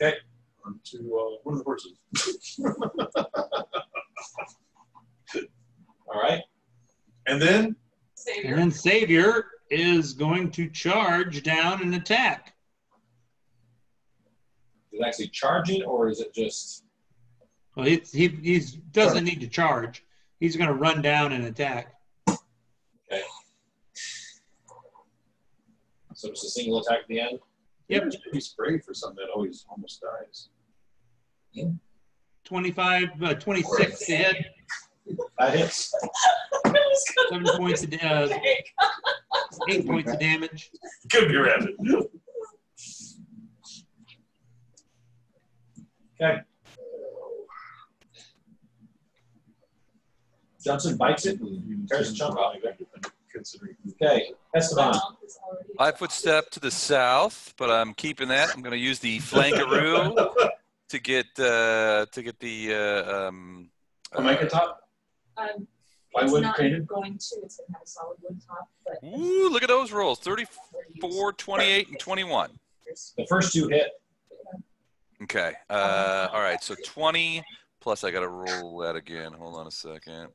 Okay. On to one of the horses. All right. And then? Savior. And then Savior is going to charge down and attack. Is it actually charging, or is it just... Well, he doesn't need to charge. He's going to run down and attack. Okay. So it's a single attack at the end? Yep. He's sprayed for something that always almost dies. 26 to hit. That hits. 7 points of 8 points of damage. Could be rapid. Okay. Johnson bites it and tears the chunk off. Okay, Esteban. 5 foot step to the south, but I'm keeping that. I'm going to use the flankaroo to get the Flamenco top? It's wood not painted? going to. It's going to have a solid wood top. But Ooh, look at those rolls. 34, 28, and 21. The first two hit. Okay. All right. So 20 plus I got to roll that again. Hold on a second.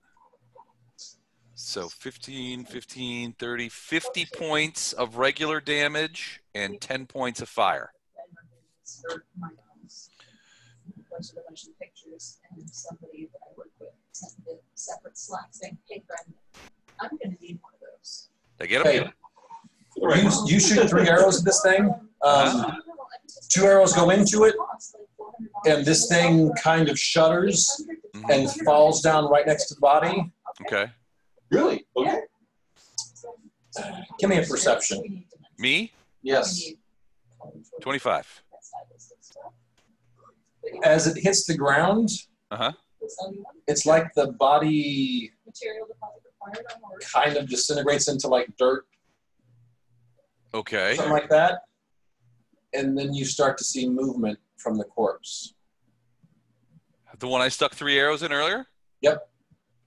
So 15, 15, 30, 50 points of regular damage and 10 points of fire. my house, posted a bunch of pictures, and somebody that I work with sent me a separate Slack saying, "Hey, friend, I'm going to need one of those." They get them. Hey, you shoot 3 arrows at this thing. 2 arrows go into it, and this thing kind of shudders and falls down right next to the body. Okay. Really? Okay. Give me a perception. Me? Yes. 25. As it hits the ground, it's like the body kind of disintegrates into like dirt. Okay. Something like that. And then you start to see movement from the corpse. The one I stuck 3 arrows in earlier? Yep.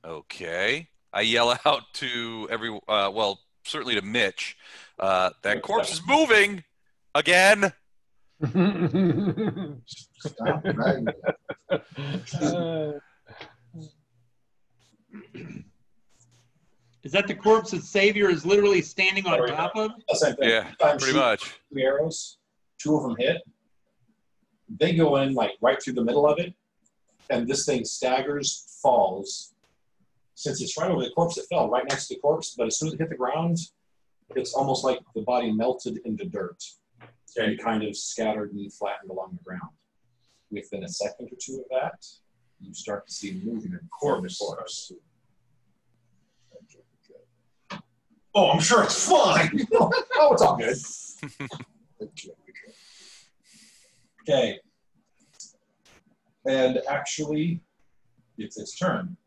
Okay. I yell out to well, certainly to Mitch, that corpse is moving again. Is that the corpse that Savior is literally standing on top of? Same thing. Yeah, pretty much. 3 arrows, 2 of them hit. They go in like right through the middle of it, and this thing staggers, falls. Since it's right over the corpse, it fell right next to the corpse, but as soon as it hit the ground, it's almost like the body melted into dirt and kind of scattered and flattened along the ground. Within a second or two of that, you start to see movement from the corpse. Oh, I'm sure it's fine. Oh, it's all good. Okay. And actually, it's its turn.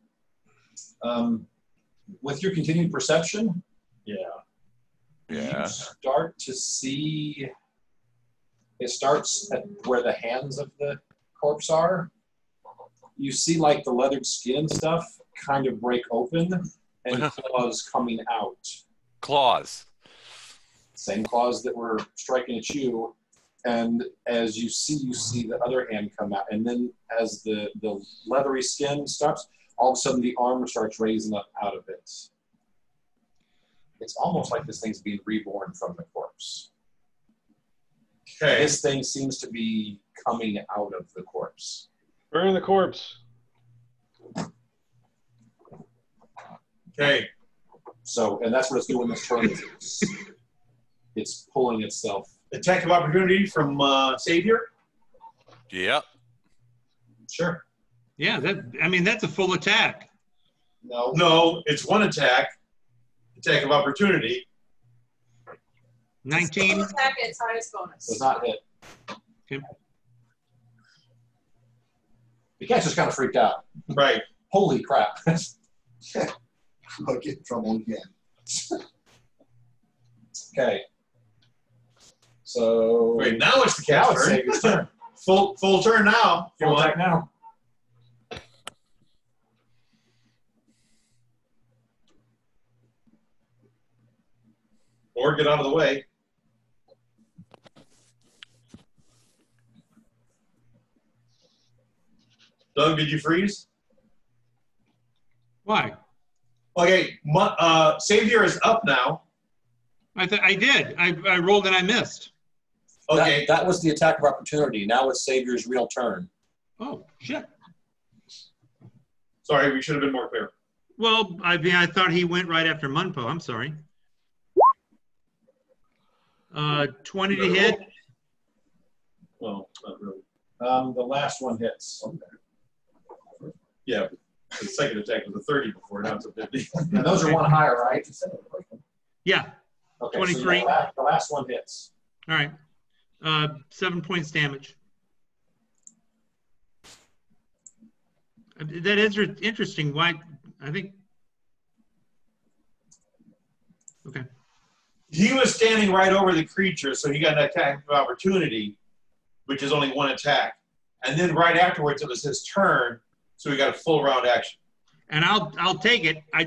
With your continued perception, you start to see, it starts at where the hands of the corpse are. You see like the leathered skin stuff kind of break open and claws coming out. Claws. Same claws that were striking at you. And as you see the other hand come out. And then as the leathery skin stops, all of a sudden the arm starts raising up out of it. It's almost like this thing's being reborn from the corpse. Okay. This thing seems to be coming out of the corpse. Burn the corpse. Okay. So, and that's what it's doing this turn. It's pulling itself. Attack of opportunity from Savior? Yep. Sure. Yeah, that's a full attack. No. No, it's 1 attack. Attack of opportunity. 19. Full attack at its highest bonus. Does not hit. Okay. The cat's just kind of freaked out. Right. Holy crap. I'll get in trouble again. Okay. So. Wait, now it's the Now cat's it's turn. Savior's turn. Full turn now. Full attack now. Or get out of the way. Doug, did you freeze? Why? Okay, Savior is up now. I did. I rolled and I missed. Okay. That was the attack of opportunity. Now it's Savior's real turn. Oh, shit. Sorry, we should have been more clear. Well, I mean, I thought he went right after Munpo. I'm sorry. 20 to hit. Well, not really. The last one hits. Yeah, the second attack was a 30 before, now it's a 50. And those are one higher, right? Yeah. Okay, 23. So yeah, the last one hits. All right. 7 points damage. That is interesting. Why? I think. Okay. He was standing right over the creature, so he got an attack of opportunity, which is only one attack. And then right afterwards, it was his turn, so he got a full round action. And I'll take it. I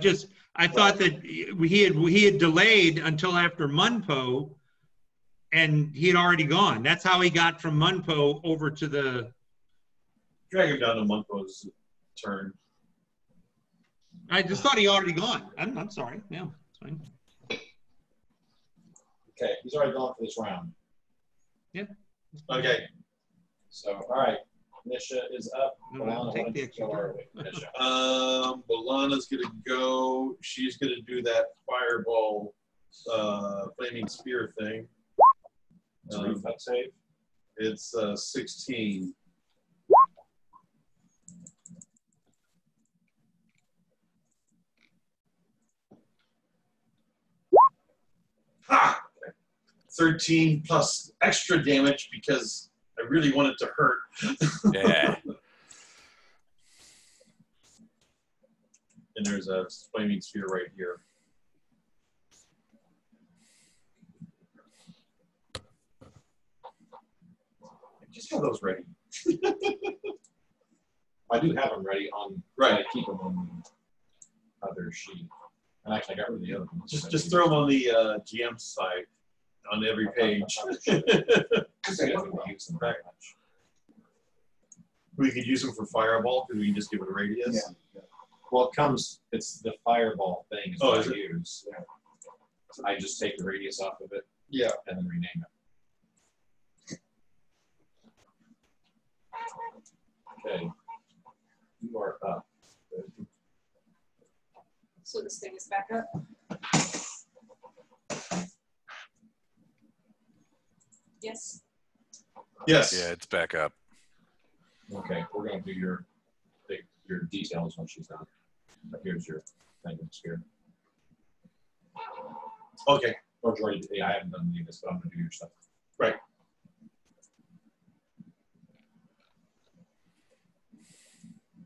thought that he had delayed until after Munpo, and he had already gone. That's how he got from Munpo over to the. Drag him down to Munpo's turn. I just thought he already gone. I'm sorry. Yeah, it's fine. Okay, he's already gone for this round. Yeah. Okay. So, all right. Nisha is up. No, I'll take the extra turn. Nisha. Balana's gonna go. She's gonna do that fireball, flaming spear thing. It's a reflex save. It's 16. Ha! 13 plus extra damage because I really want it to hurt. Yeah. And there's a flaming sphere right here. Just have those ready. I do have them ready on. Right. I keep them on the other sheet. And actually, I got rid of the other ones. Just throw them on the GM side on every page. We could use them for fireball because we can just give it a radius. Yeah. Well, it's the fireball thing is Oh, what is I it? use. Yeah. So I just take the radius off of it Yeah. and then rename it. Okay. You are up. So this thing is back up. Yes. Yes. Yeah, it's back up. Okay, we're going to do your details when she's done. But here's your thing here. Okay. Or Jordy, I haven't done any of this, but I'm going to do your stuff. Right.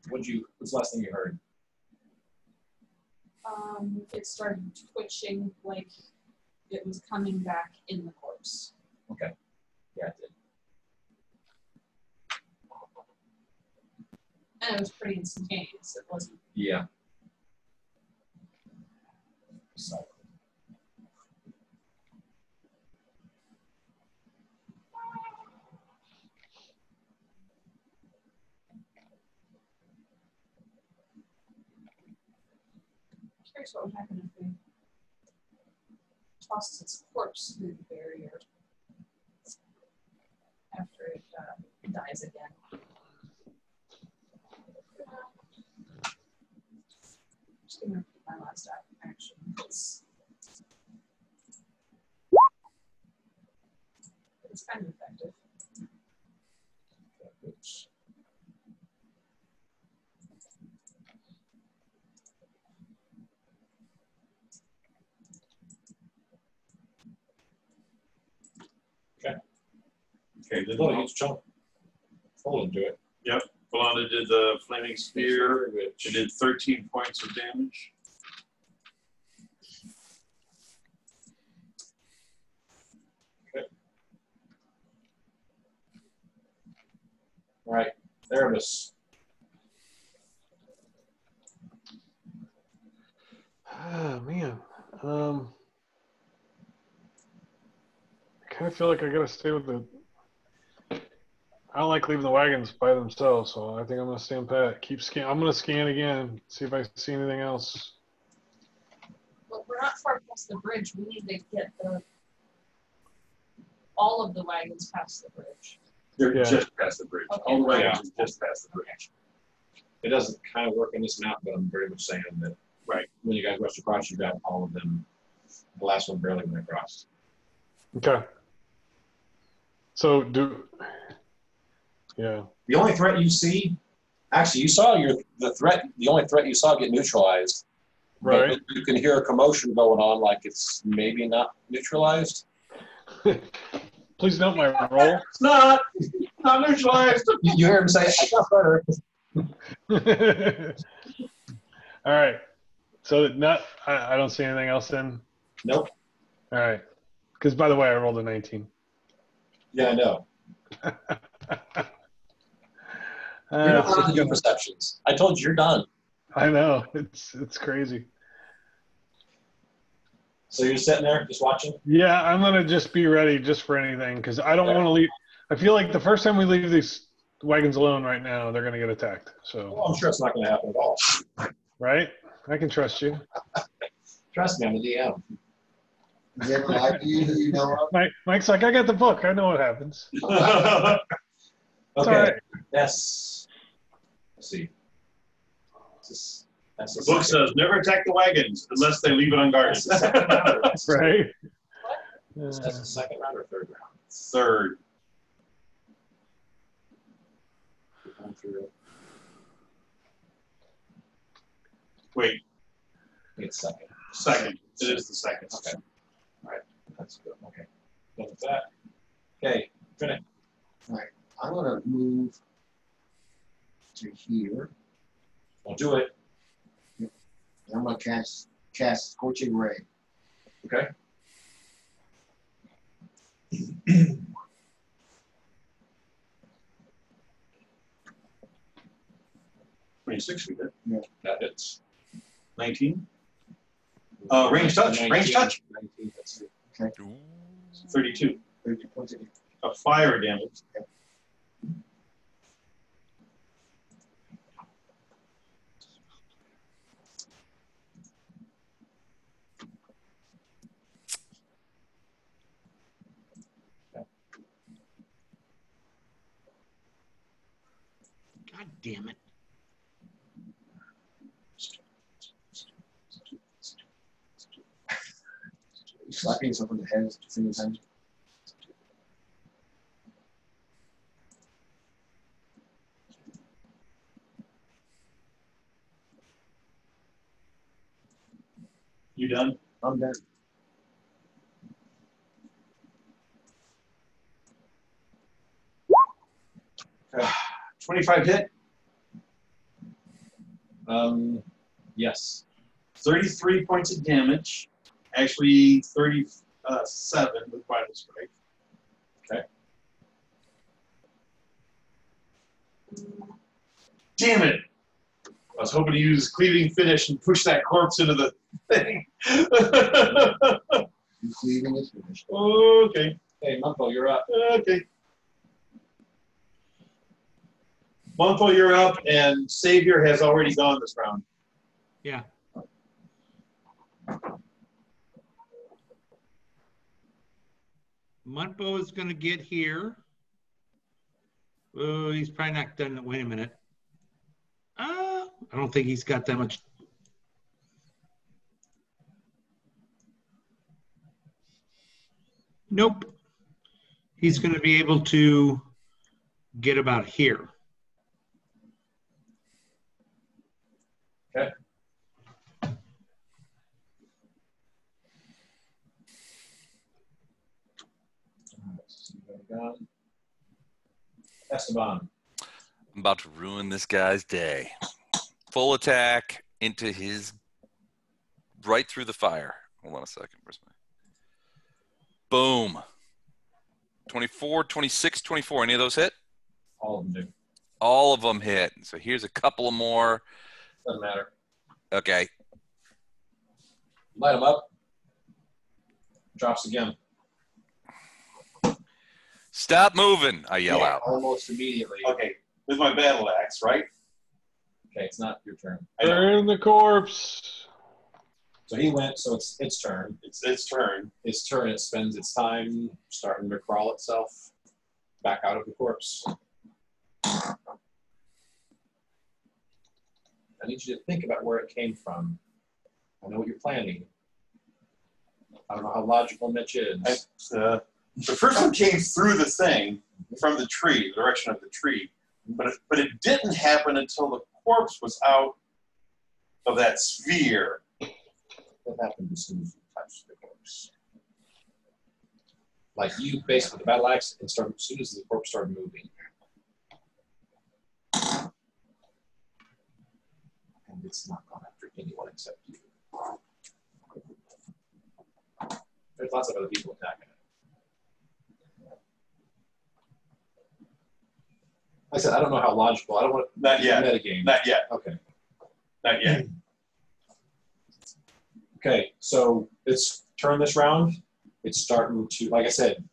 What's the last thing you heard? It started twitching like it was coming back in the corpse. Okay. Yeah, it did. And it was pretty instantaneous. It wasn't. Yeah. So. Curious what would happen if we tossed its corpse through the barrier after it dies again. Just gonna repeat my last action. It's kind of effective. Oops. Okay. Then Well, huge chunk. Hold into it. Yep. Balana did the flaming spear. Which It did 13 points of damage. All right, Erebus. Oh, man. I kind of feel like I gotta stay with the. I don't like leaving the wagons by themselves, so I think I'm gonna stand pat. I'm gonna scan again, see if I see anything else. Well, we're not far past the bridge. We need to get all of the wagons past the bridge. They're Yeah. just past the bridge. Okay. All the wagons are just past the bridge. It doesn't kind of work in this map, but I'm very much saying that when you guys rush across, you got all of them. The last one barely went across. Okay. So yeah. The only threat you see, actually, you saw the only threat you saw get neutralized. Right. But you can hear a commotion going on, like it's maybe not neutralized. Please note my roll. It's not neutralized. You hear him say, "I got better." All right. So I don't see anything else then. Nope. All right. Because by the way, I rolled a 19. Yeah, I know. You're not allowed to do perceptions. I told you, you're done. I know. It's crazy. So you're sitting there just watching? Yeah, I'm gonna just be ready just for anything because I don't want to leave. I feel like the first time we leave these wagons alone right now, they're gonna get attacked. So. Well, I'm sure it's not going to happen at all. Right? I can trust you. Trust me, I'm the DM. Is there ever lied to you that you know of? Mike's like, I got the book. I know what happens. It's Okay. all right. Let's see. That's The book says never attack the wagons unless they leave it unguarded. That's the second round. Right? That's the second round or third round? Third. Going through. Wait, It's second. second. It is the second. Okay. All right. That's good. Okay. Done with that. Okay. Finish. I'm gonna move to here. I'll do it. And I'm gonna cast Scorching Ray. Okay. 26 we did. That hits. 19. Range touch. Range touch. 19, that's it. 32. 32 points of Of fire damage. God damn it. slapping yourself on the head a single time. You done? I'm done. Okay. 25 hit. Yes. 33 points of damage. Actually, 37 with vital strike. Okay. Damn it! I was hoping to use cleaving finish and push that corpse into the thing. You cleaving is finished. Okay. Hey, Mumpo, you're up. Okay. Monfo, you're up, and Savior has already gone this round. Yeah. Mutbo is going to get here. Oh, he's probably not done. Wait a minute. I don't think he's got that much. Nope. He's going to be able to get about here. Okay. Esteban. I'm about to ruin this guy's day. Full attack into his right through the fire. Hold on a second. Where's my boom? 24, 26, 24. Any of those hit? All of them do. All of them hit. So here's a couple of more. Doesn't matter. Okay. Light them up. Drops again. Stop moving! I yell out. Almost immediately. Okay, with my battle axe, right? Okay, it's not your turn. Burn the corpse. So he went, so it's its turn. It's its turn. Its turn, it spends its time starting to crawl itself back out of the corpse. I need you to think about where it came from. I know what you're planning. I don't know how logical Mitch is. The first one came through the thing from the tree, the direction of the tree, but it didn't happen until the corpse was out of that sphere. What happened as soon as you touched the corpse? Like you basically the battle axe and started as soon as the corpse started moving. And it's not gone after anyone except you. There's lots of other people attacking it. Like I said, I don't know how logical. I don't want to Not yet. metagame. Not yet. Okay. Not yet. Okay, so it's turn this round. It's starting to, like I said,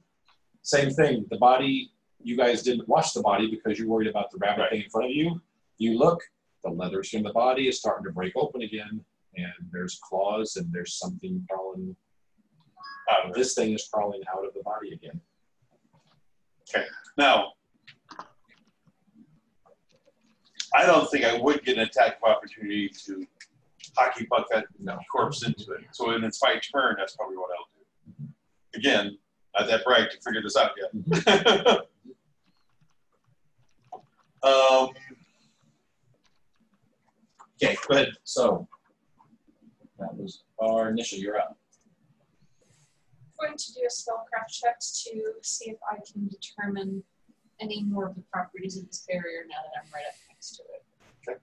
same thing. The body, you guys didn't watch the body because you're worried about the rabbit thing in front of you. You look, the leather skin of the body is starting to break open again, and there's claws and there's something crawling out. This thing is crawling out of the body again. Okay. Now, I don't think I would get an attack of opportunity to hockey puck that corpse into it. So when it's my turn, that's probably what I'll do. Again, not that bright to figure this out yet. Okay, go ahead. So that was our initial. You're up. I'm going to do a spellcraft check to see if I can determine any more of the properties of this barrier now that I'm right up next to it. Okay.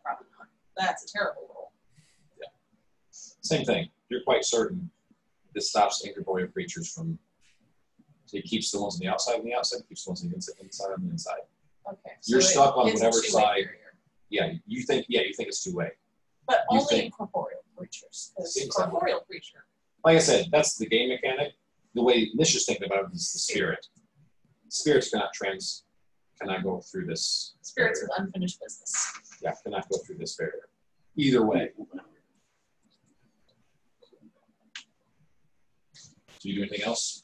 Probably not. That's a terrible roll. Yeah. Same thing. You're quite certain this stops incorporeal creatures from. So it keeps the ones on the outside on the outside, keeps the ones on the inside on the inside. Okay. You're stuck on it's a whatever two-way side. barrier. Yeah, you think it's two-way. But You only think- incorporeal creatures. Because Seems that way. corporeal creature. Like I said, that's the game mechanic. The way Nish is thinking about it is the spirit. Spirits cannot go through this. Spirits barrier. of unfinished business. Yeah, cannot go through this barrier. Either way. Do you do anything else?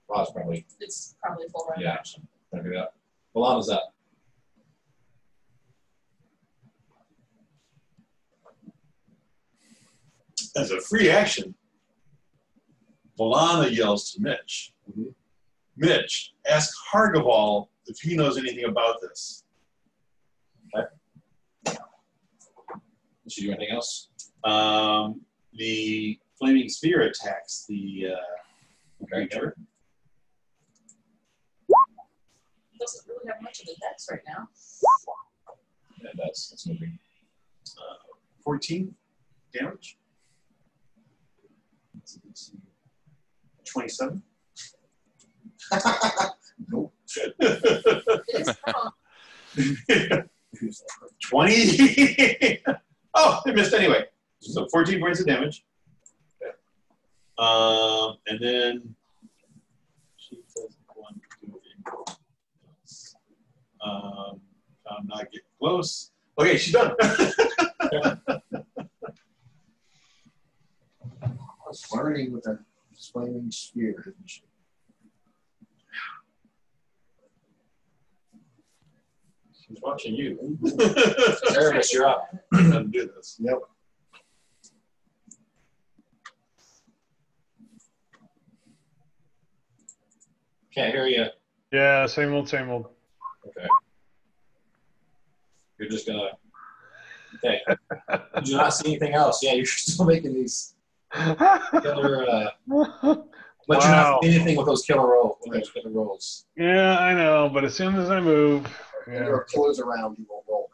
Rob's probably It's probably full round Yeah. action. figured it out. Milana's up. As a free action, Volana yells to Mitch. Mhm. Mitch, ask Hargaval if he knows anything about this. Did you do anything else? The flaming sphere attacks the creature. Doesn't really have much of a dex right now. Yeah, that's moving. 14 damage. 27. Nope. It is strong. 20. Oh, it missed anyway. So 14 points of damage. And then she doesn't want to do anything else. I'm not getting close. Okay, she's done. Flirting with a flaming spear, isn't she? She's watching you. Aramis, you're up. I'm gonna do this. Yep. Can't hear you. Yeah, same old, same old. Okay. You're just gonna. Okay. Did you not see anything else? Yeah, you're still making these killer. But you're not seeing anything with those killer rolls. Yeah, I know, but as soon as I move, When yeah. there are clues around, you will roll.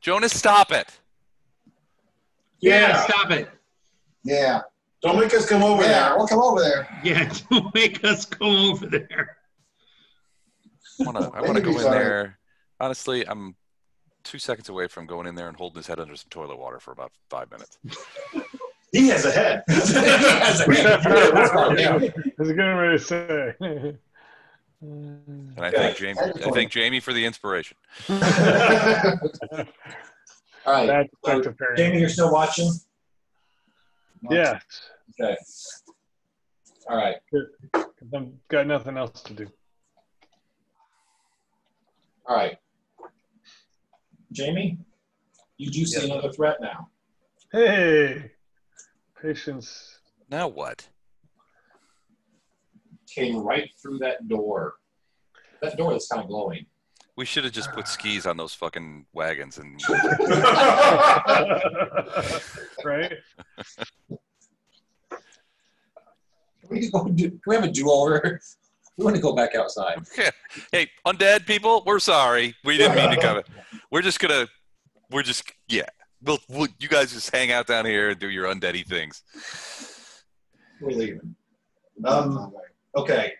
Jonas, stop it. Yeah, stop it. Yeah. Don't make us come over Yeah, there. we'll come over there. Yeah, don't make us go over there. I want to go in there Honestly, I'm 2 seconds away from going in there and holding his head under some toilet water for about 5 minutes. He has a head. He has a head. Yeah. I was getting ready to say. And I thank Jamie for the inspiration. All right. That's So, effective parry. Jamie, you're still watching? Yes. Okay. All right. I've got nothing else to do. All right. Jamie, you do see another threat now. Hey, patience. Now what? Came right through that door. That door that's kind of glowing. We should have just put skis on those fucking wagons and. Right? Can we have a do-over? We want to go back outside. Okay. Hey, undead people, we're sorry. We didn't mean to come. We'll you guys just hang out down here and do your undeady things. We're leaving. Okay.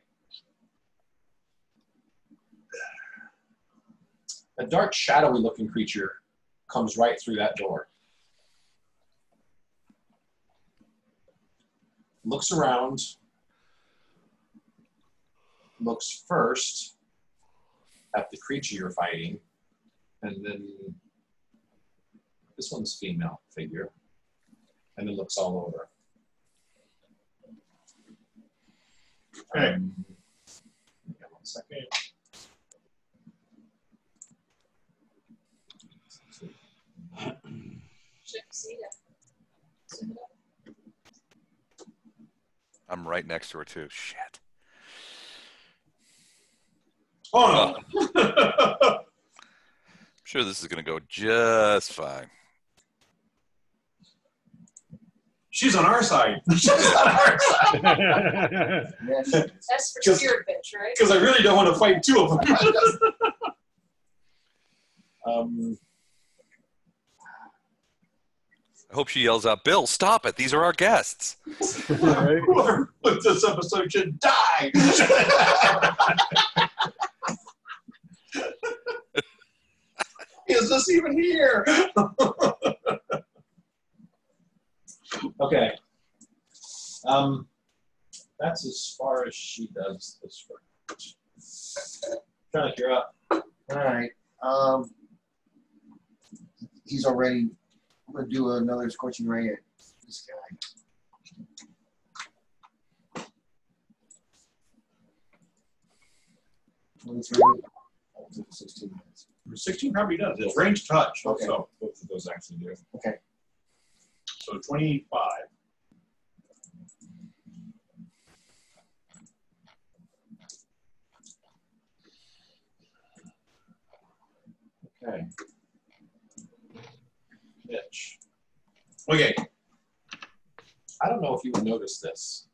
A dark, shadowy-looking creature comes right through that door. Looks around. Looks first at the creature you're fighting, and then this one's female figure, and then looks all over. Okay. Hang on 1 second. I'm right next to her too. Shit. Oh no! I'm sure this is gonna go just fine. She's on our side. She's on our side. Yes. That's for sure, bitch, right? Because I really don't want to fight two of them. I hope she yells out, "Bill, stop it! These are our guests." Right? Whoever put this episode should die. Is this even here? Okay. That's as far as she does this round. Trying to you're up. All right. He's already. I'm gonna do another scorching ray at this guy. I'll do 16 minutes. 16 probably does. It's range touch. Okay. So, Both of those actually do. Okay. so 25. Okay. Mitch. Okay. I don't know if you would notice this.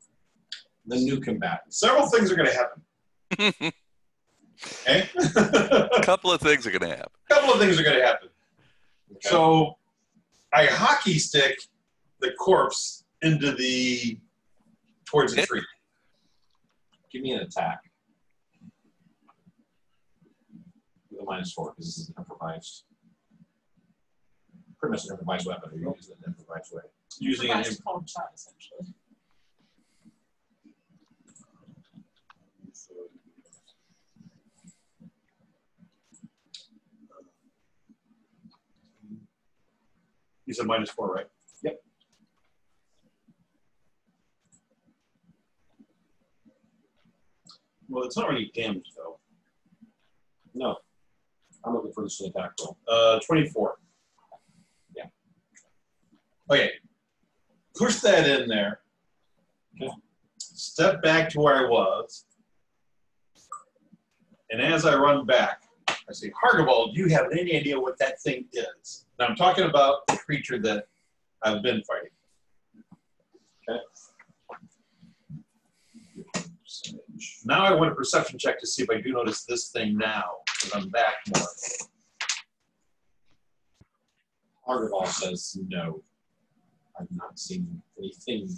The new combatant. Several things are going to happen. Okay? A couple of things are gonna happen. Couple of things are going to happen. Okay. So I hockey stick the corpse towards the tree. Give me an attack. With a -4, because this is an improvised. Pretty much an improvised weapon. You use it in an improvised way. Using an That's called shot, essentially. You said -4, right? Yep. Well, it's not really damage, though. No. I'm looking for this attack roll. 24. Yeah. Okay. Push that in there. Okay. Step back to where I was. And as I run back, I say, Hargabald, do you have any idea what that thing is? Now, I'm talking about the creature that I've been fighting. Okay. Now I want a perception check to see if I do notice this thing now, because I'm back more. Argivall says no. I've not seen anything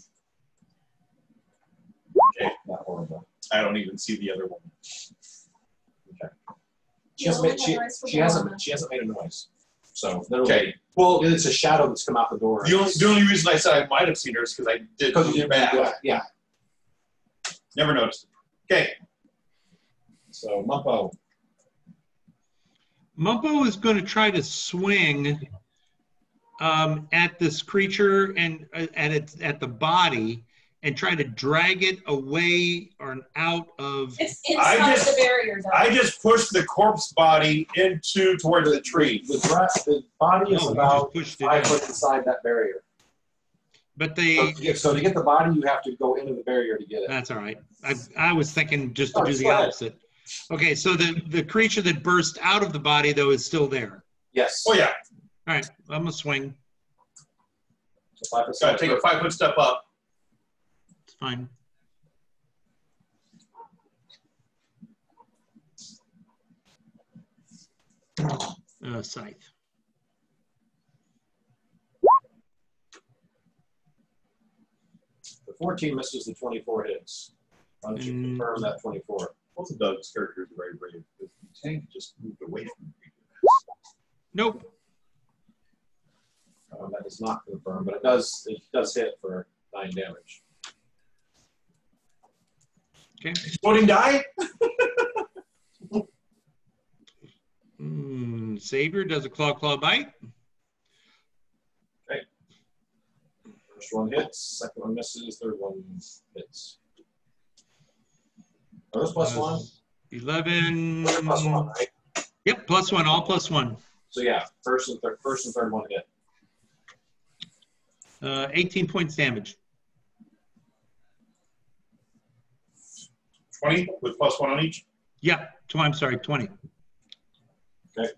Okay. that horrible. I don't even see the other one. Okay. She hasn't made, Rolling a noise for she hasn't made a noise. So literally, well, it's a shadow that's come out the door. The only reason I said I might have seen her is because I did. Because you did bad. Yeah. Never noticed. Okay. So Mumpo. Mumpo is going to try to swing at this creature and at the body and try to drag it away or out of. It's inside the barrier, though. I just pushed the corpse body towards the tree. The body is about 5 foot inside that barrier. But so to get the body, you have to go into the barrier to get it. That's all right. I was thinking just to do the opposite. Okay, so the creature that burst out of the body, though, is still there. Yes. Oh, yeah. All right, I'm going to swing. So 5%. Got to take a 5-foot step up. It's fine. Scythe. The 14 misses, the 24 hits. Why don't you confirm that 24? Both of Doug's characters are very brave. The tank just moved away from the creature. Nope. That is not confirmed, but it does hit for 9 damage. Okay. Exploding die? Savior does a claw bite. Okay. First one hits, second one misses, third one hits. Are those +1? 11. +1, right? Yep, +1, all +1. So yeah, first and third one hit. 18 points damage. 20 with +1 on each? Yeah, I'm sorry, 20. Okay.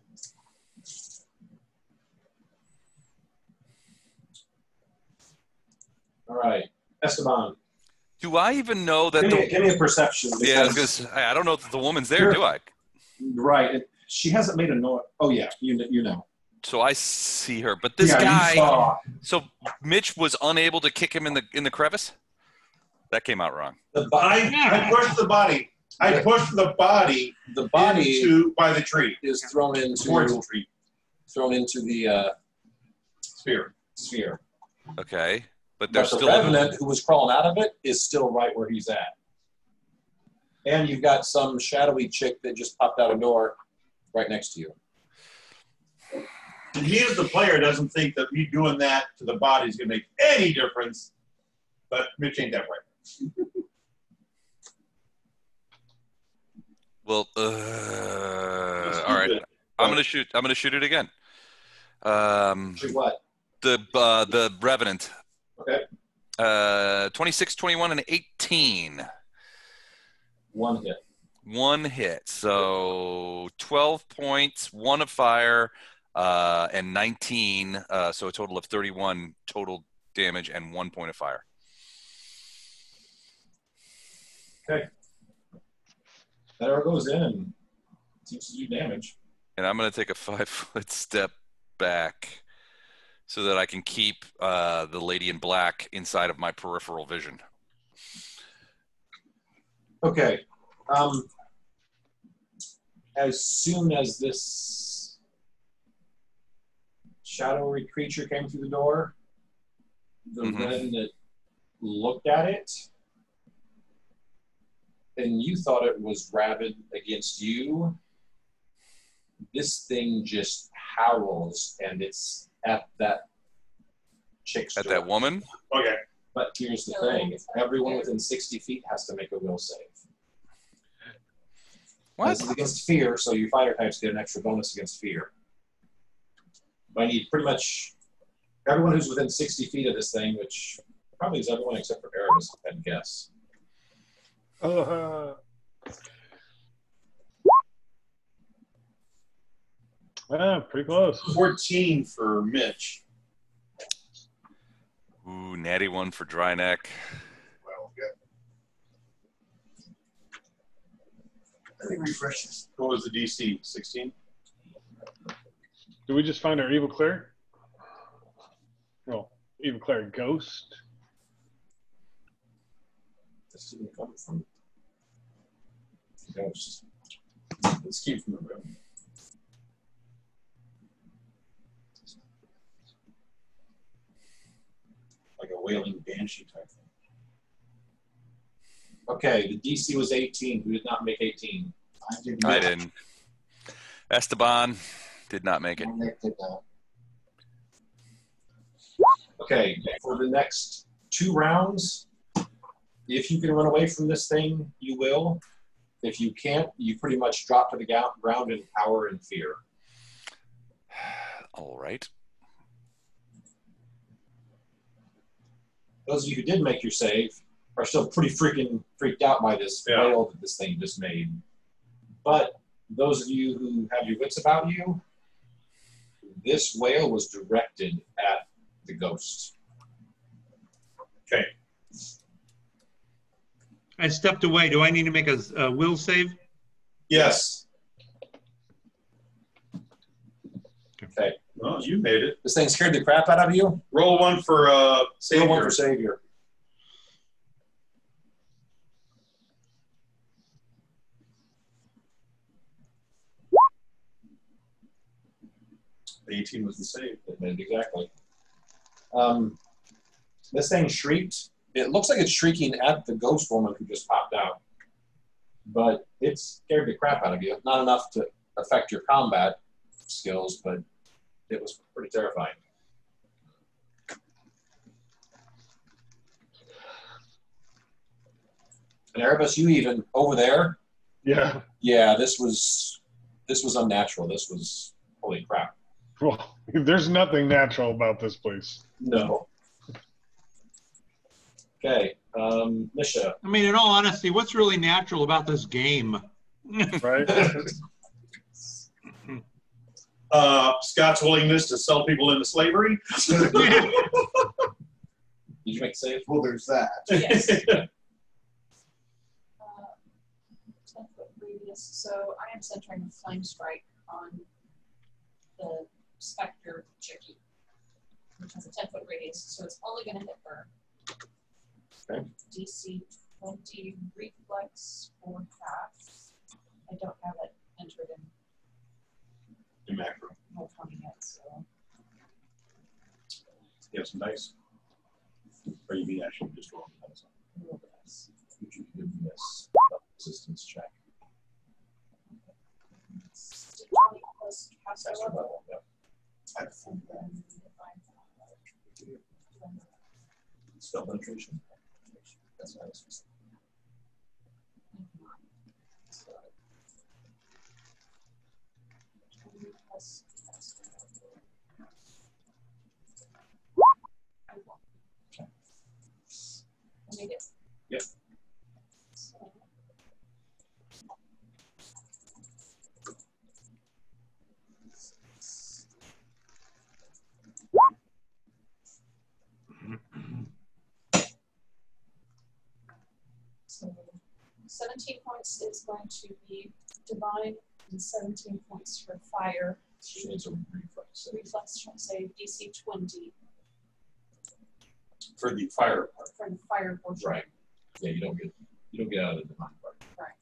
All right, Esteban. Do I even know that? Give me a perception. Yeah, because I don't know if the woman's there, do I? Right. She hasn't made a noise. Oh yeah, you know. So I see her, but this guy. So Mitch was unable to kick him in the crevice. That came out wrong. I pushed the body. I pushed the body. The body by the tree is thrown into towards the tree. Thrown into the sphere. Okay, but there's the still revenant who was crawling out of it is still right where he's at. And you've got some shadowy chick that just popped out a door right next to you. And he, as the player, doesn't think that me doing that to the body is going to make any difference. But Mitch ain't that way. Well, all right. I'm gonna shoot it again. Shoot what? The revenant. Okay. 26, 21, and 18. One hit. One hit. So 12 points, 1 of fire, and 19. So a total of 31 total damage and 1 point of fire. Okay. That arrow goes in and seems to do damage. And I'm going to take a 5-foot step back so that I can keep the lady in black inside of my peripheral vision. Okay. As soon as this shadowy creature came through the door, the revenant looked at it, and you thought it was rabid against you. This thing just howls, and it's at that chick's door. That woman? Okay. But here's the thing. Everyone within 60 feet has to make a will save. What? This is against fear, so your fighter types get an extra bonus against fear. I need pretty much everyone who's within 60 feet of this thing, which probably is everyone except for Aramis, I'd guess. Pretty close. 14 for Mitch. Ooh, natty 1 for dry neck. Well, good. I think refreshes. What was the DC? 16? Did we just find our evil cleric? No, evil cleric ghost. This didn't come from ghosts. This came from the room. wailing banshee type thing. Okay, the DC was 18. Who did not make 18? I didn't. Esteban did not make it. Nick did not. Okay, for the next 2 rounds, if you can run away from this thing, you will. If you can't, you pretty much drop to the ground in power and fear. All right. Those of you who did make your save are still pretty freaked out by this whale that this thing just made. But those of you who have your wits about you, this whale was directed at the ghost. Okay. I stepped away. Do I need to make a will save? Yes. Okay. Well, you made it. This thing scared the crap out of you? Roll 1 for Savior. Roll 1 for Savior. The 18 was the save. Exactly. This thing shrieked. It looks like it's shrieking at the ghost woman who just popped out. But it scared the crap out of you. Not enough to affect your combat skills, but it was pretty terrifying. And Erebus, you even over there? Yeah. Yeah, this was unnatural. This was holy crap. Well, there's nothing natural about this place. No. Okay, Misha. I mean, in all honesty, what's really natural about this game? Right? Scott's willingness to sell people into slavery. Did you make a save? Well, there's that. Yes. 10-foot radius. So I am centering a flame strike on the Spectre Chickie, which has a 10-foot radius. So it's only going to hit her. Okay. DC 20 reflex for half. I don't have it entered in Macro. roll 20 yet, so. You have some dice. Or you mean actually just roll the dice? Roll the dice. Would you give me a resistance check? 20 plus cast That's level. level, yeah. I think that. And if I'm Spell penetration. That's what I was So, 20 plus cast level. I won't. Okay. Let me get. Yep. So, So 17 points is going to be divine and 17 points for fire. She needs a reflex. Reflex save DC 20 For the fire part. for the fire portion. Right. Yeah, you don't get out of the divine part. Right.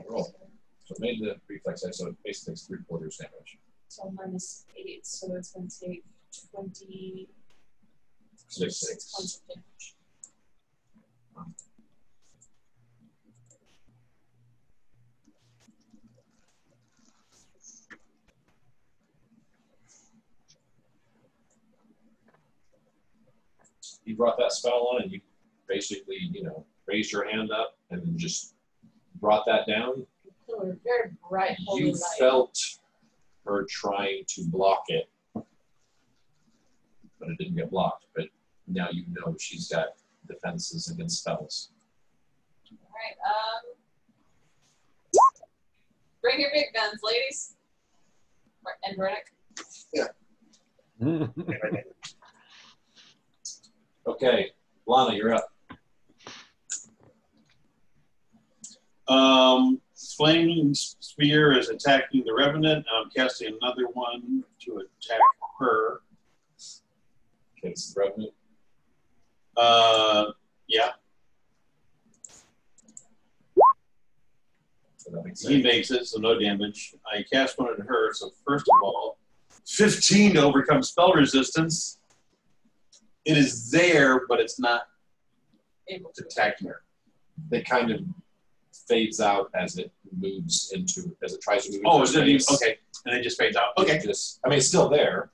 Roll. So it made the reflex save, so it basically takes 3/4 damage. So minus 8, so it's going to take 26 6. points of damage. You brought that spell on, and you basically, raised your hand up and then just brought that down. Pillar, very bright, holy You light. felt her trying to block it, but it didn't get blocked. But now you know she's got defenses against spells. All right. Bring your big guns, ladies. And Brennick. Okay, Lana, you're up. Flaming Spear is attacking the Revenant. I'm casting another one to attack her. Okay, it's the Revenant. Yeah. So that makes He sense. makes it, so no damage. I cast one at her, so first of all, 15 to overcome spell resistance. It is there, but it's not Able to. attacking her. It kind of fades out as it moves into, as it tries to move into Oh, is it even? space. Okay. And it just fades out. It Okay. just, I mean, it's still there,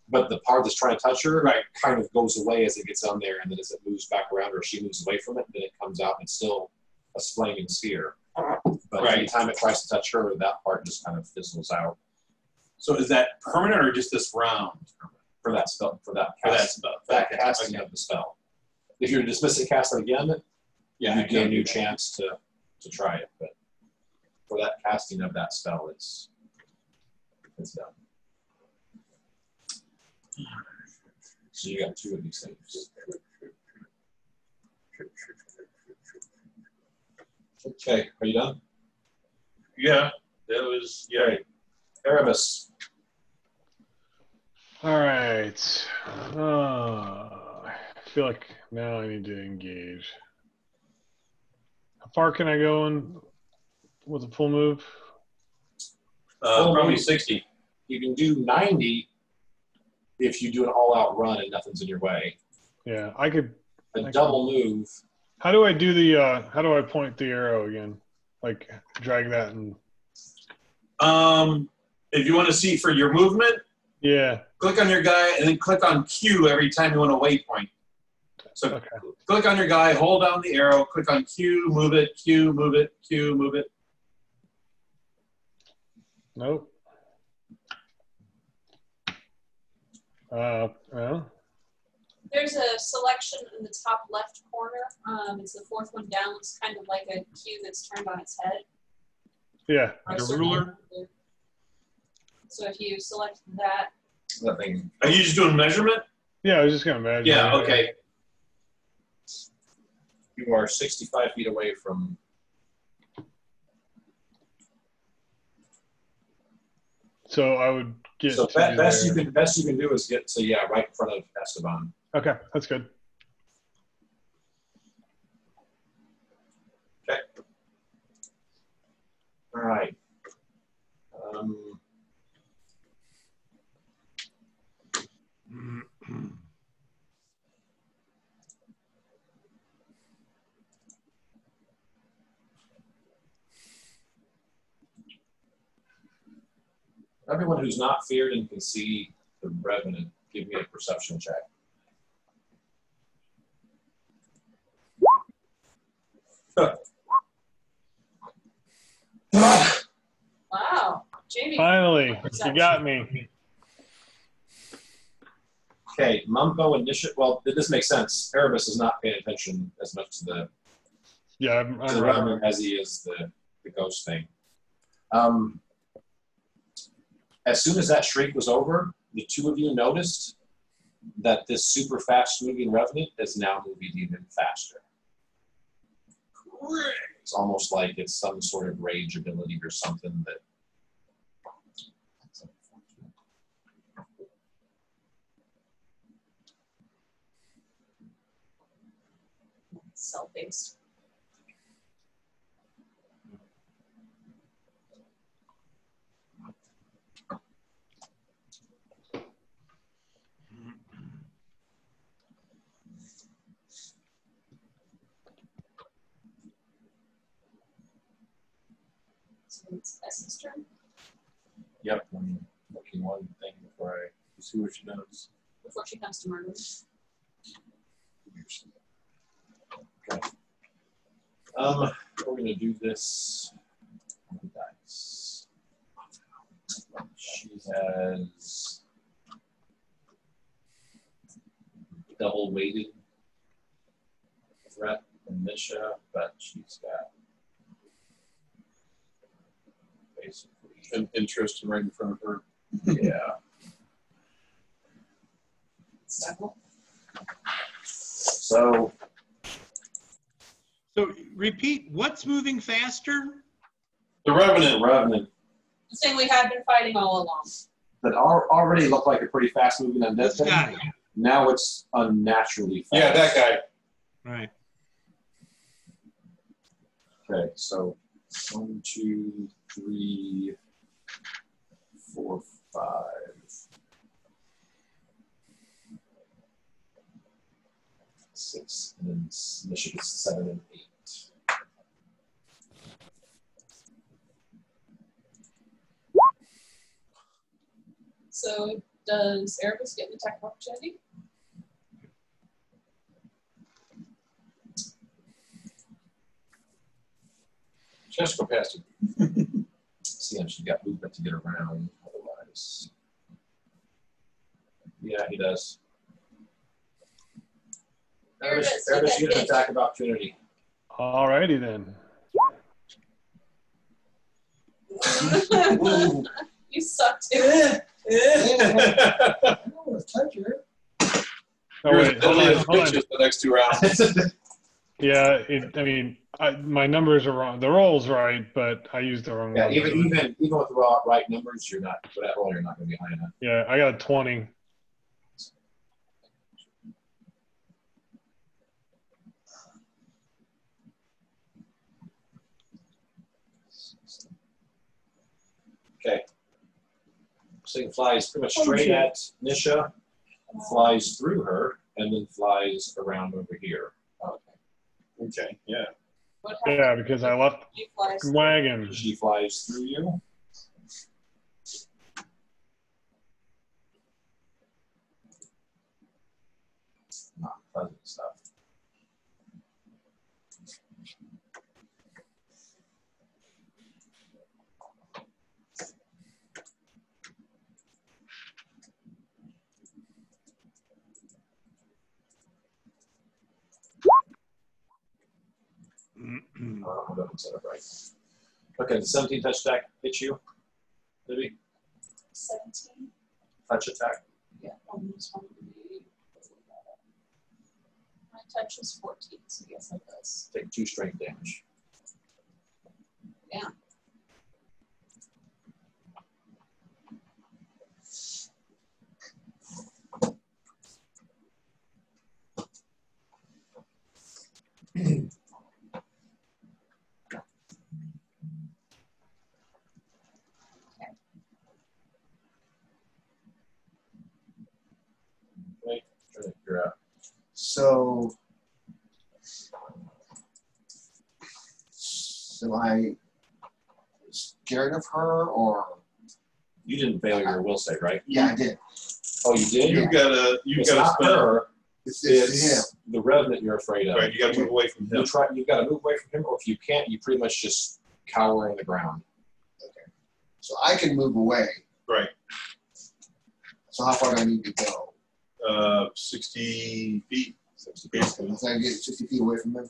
but the part that's trying to touch her Right. kind of goes away as it gets on there, and then as it moves back around or she moves away from it, then it comes out and it's still a flaming sphere. But Right. anytime it tries to touch her, that part just kind of fizzles out So is that permanent or just this round? for that spell, for that For that cast, spell. that casting of the spell. If you're to dismiss it, cast it again, Yeah. you get a new chance to try it. But for that casting of that spell, it's done. So you got 2 of these things. Okay, are you done? Yeah. That was, yeah. Erebus. All right. I feel like now I need to engage. How far can I go in with a full move? Probably 60. You can do 90 if you do an all-out run and nothing's in your way. Yeah, I could. A double move. How do I do the? How do I point the arrow again? Like drag that and. If you want to see for your movement, Yeah. click on your guy and then click on Q every time you want a waypoint. So Okay. click on your guy, hold down the arrow, click on Q, move it, Q, move it, Q, move it. Nope. Well. There's a selection in the top left corner. It's the 4th one down. It's kind of like a cube that's turned on its head. Yeah. Or a The circle. ruler? So if you select that, That thing. Are you just doing measurement? Yeah, I was just gonna imagine. Yeah, okay. You are 65 feet away from. So I would get. So to best there. you can do is get to right in front of Esteban. Okay, that's good. Okay. All right. Everyone who's not feared and can see the revenant, give me a perception check. wow, Jamie. Finally, you got me. Okay, Mumpo and Nisha. Well, this makes sense. Erebus is not paying attention as much to the Yeah, I'm the right. revenant as he is the ghost thing. As soon as that shriek was over, the 2 of you noticed that this super fast moving revenant is now moving even faster. It's almost like it's some sort of rage ability or something that. Self-based. So it's S's turn. Yep, I'm looking one thing before I see what she does. Before she comes to murder. Okay. We're gonna do this on the dice. She has double weighted threat and Misha, but she's got basically An interest right in front of her. yeah. Several. So So repeat, what's moving faster? The Revenant. the revenant The thing we have been fighting all along. that already looked like a pretty fast moving undead This thing guy. Now it's unnaturally fast. Yeah, that guy. Right. Okay, so 1, 2, 3, 4, 5. 6, and then Michigan 7 and 8. So does Erebus get an attack of opportunity? Just go past him. See, and she's got movement to get around. Otherwise, yeah, he does. Erebus, Erebus, okay, you get an hit. attack of opportunity. Alrighty then. You suck too. I don't want to touch her. Oh wait, hold on, hold on. The next 2 rounds. Yeah, my numbers are wrong. The roll's right, but I used the wrong Yeah, one. even with the right numbers, you're not for that roll. You're not going to be high enough. Yeah, I got a 20. Okay. So it flies pretty much straight at Nisha, flies through her, and then flies around over here. Okay, yeah. What happens Yeah, because I left if he flies? the wagon. She flies through you. Not pleasant stuff. I don't set up right. Okay, the 17 touch attack hits you. Libby, 17. touch attack. Yeah, this one would be. My touch is 14, so yes, that does. Take 2 strength damage. Yeah. Right, trying to figure out. So am I scared of her, or? You didn't fail your will save, right? Yeah, I did. Oh, you did? You've got to It's not spend. her. It's It's the revenant you're afraid of. Right, you got to move away from him. You've got to move away from him, or if you can't, you pretty much just cower on the ground. Okay. So I can move away. Right. So how far do I need to go? 60 feet. 60 feet. Basically. So I get 60 feet away from him?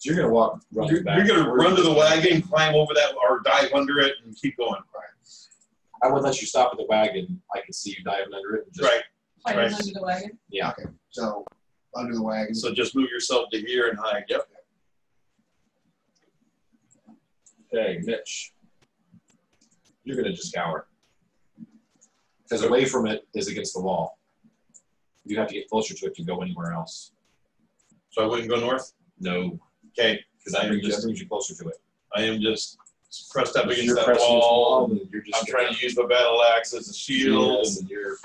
So you're going to walk, run You're back. going to run to the wagon, climb over that, or dive under it, and keep going. I wouldn't let you stop at the wagon. I can see you diving under it. And just, Right. Hiding Right. under the wagon. Yeah. Okay. So under the wagon. So just move yourself to here and hide. Yep. Okay, Mitch. You're going to just cower. Because away from it is against the wall. You have to get closer to it to go anywhere else. So I wouldn't go north? No. Okay. Because that brings you closer to it. I am just pressed up against You're that pressing against the wall. and you're just I'm trying to use my battle axe as a shield. and you're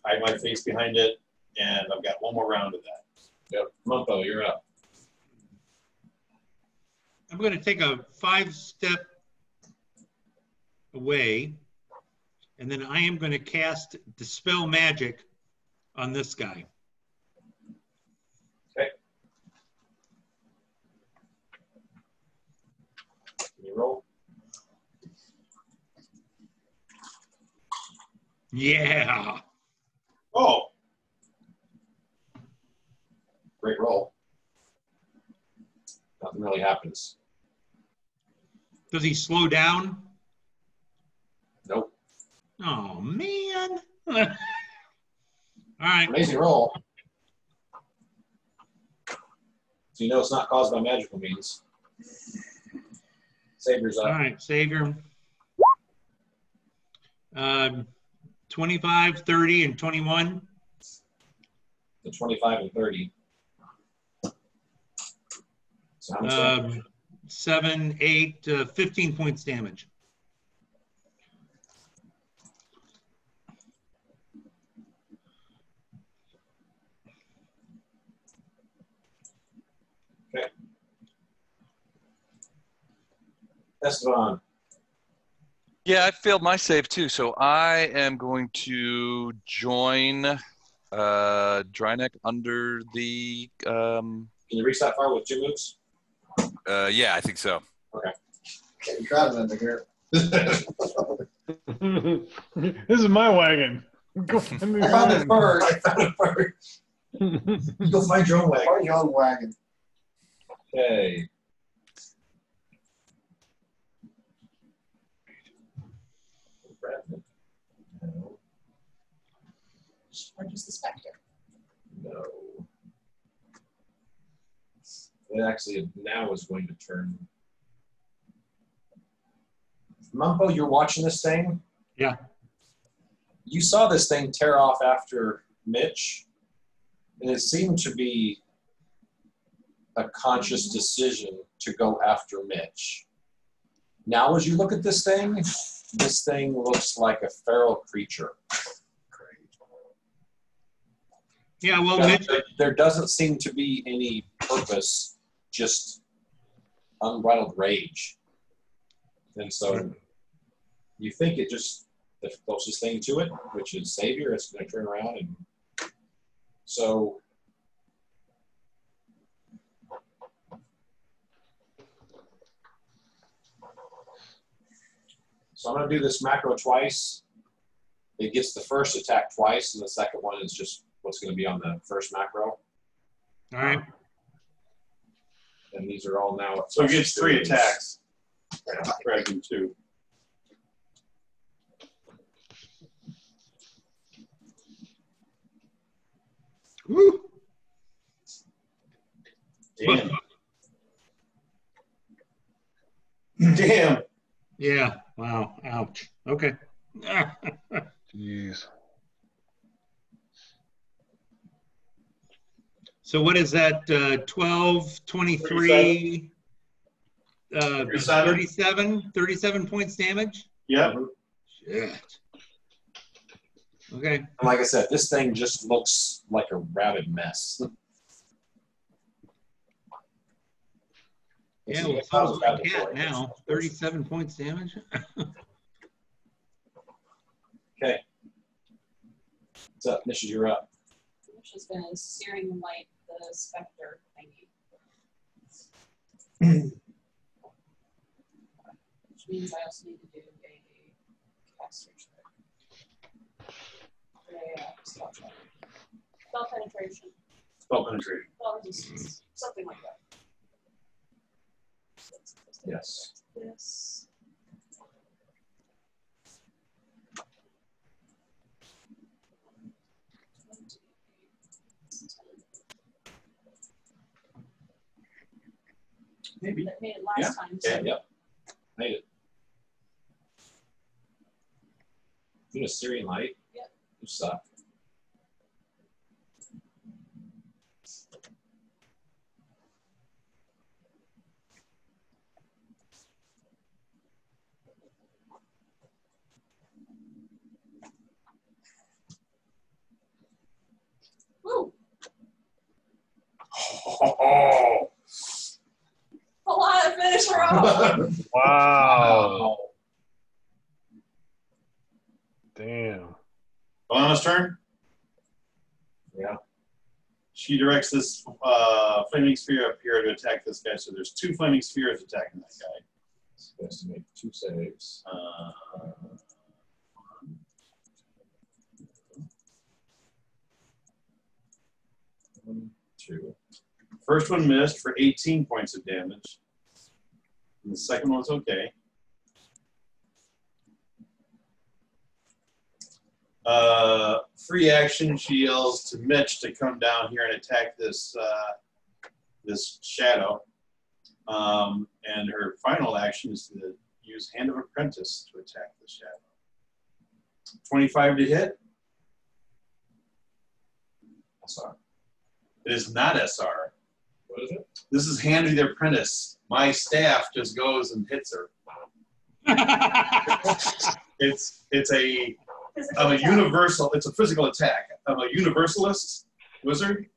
Hide my face behind it. And I've got one more round of that. Yep. Mumpo, you're up. I'm going to take a 5-step away, and then I am going to cast Dispel Magic on this guy. Okay. Can you roll? Yeah. Oh, Great roll. Nothing really happens. Does he slow down? Nope. Oh, man. All right. Amazing roll. So you know it's not caused by magical means. Savior's All up. right, Savior. 25, 30, and 21. The 25 and 30. So how much damage? 7, 8, 15 points damage. Okay. Esteban. Yeah, I failed my save too, so I am going to join Dryneck under the. Can you reach that far with 2 moves? Yeah, I think so. Okay. Get crowded under here. This is my wagon. Go find me I found it mine. first. I found it first. You go find your own way. Find your own wagon. Okay. Revenant. No. Or just the specter. No. It actually now is going to turn. Mumpo, you're watching this thing? Yeah. You saw this thing tear off after Mitch, and it seemed to be a conscious decision to go after Mitch. Now, as you look at this thing looks like a feral creature. Yeah, well, Because Mitch, there doesn't seem to be any purpose, just unbridled rage. And so you think it just, the closest thing to it, which is Savior, is going to turn around. And so I'm going to do this macro twice. It gets the first attack twice, and the second one is just what's going to be on the first macro. all right. And these are all now. So it gets 3 attacks. Rather than 2. Woo. Damn. Damn. Yeah. Wow. Ouch. Okay. Jeez. So what is that? 12, 23, 37 points damage? Yep. Shit. Okay. And like I said, this thing just looks like a rabid mess. Yeah, well, so does my cat now. 37 points damage. Okay. What's up? Nisha, you're up. Which is going to searing light the specter thingy. Which means I also need to do a caster check. Spell check. Spell penetration. Spell penetration. Spell resistance. Something like that. Yes. This. Maybe. That made it last time. So Yeah, yep. Made it. You know Syrian light? Yep. You suck. Woo! Oh. A lot of finish row. Wow. Damn. Alana's turn. Yeah. She directs this flaming sphere up here to attack this guy. So there's 2 flaming spheres attacking that guy. He has to make 2 saves. 1, 2. First one missed for 18 points of damage. And the second one's okay. Free action, she yells to Mitch to come down here and attack this this shadow. And her final action is to use Hand of Apprentice to attack the shadow. 25 to hit. SR. It is not SR. What is it? This is Handy the Apprentice. My staff just goes and hits her. It's a I'm a universal. It's a physical attack. I'm a universalist wizard,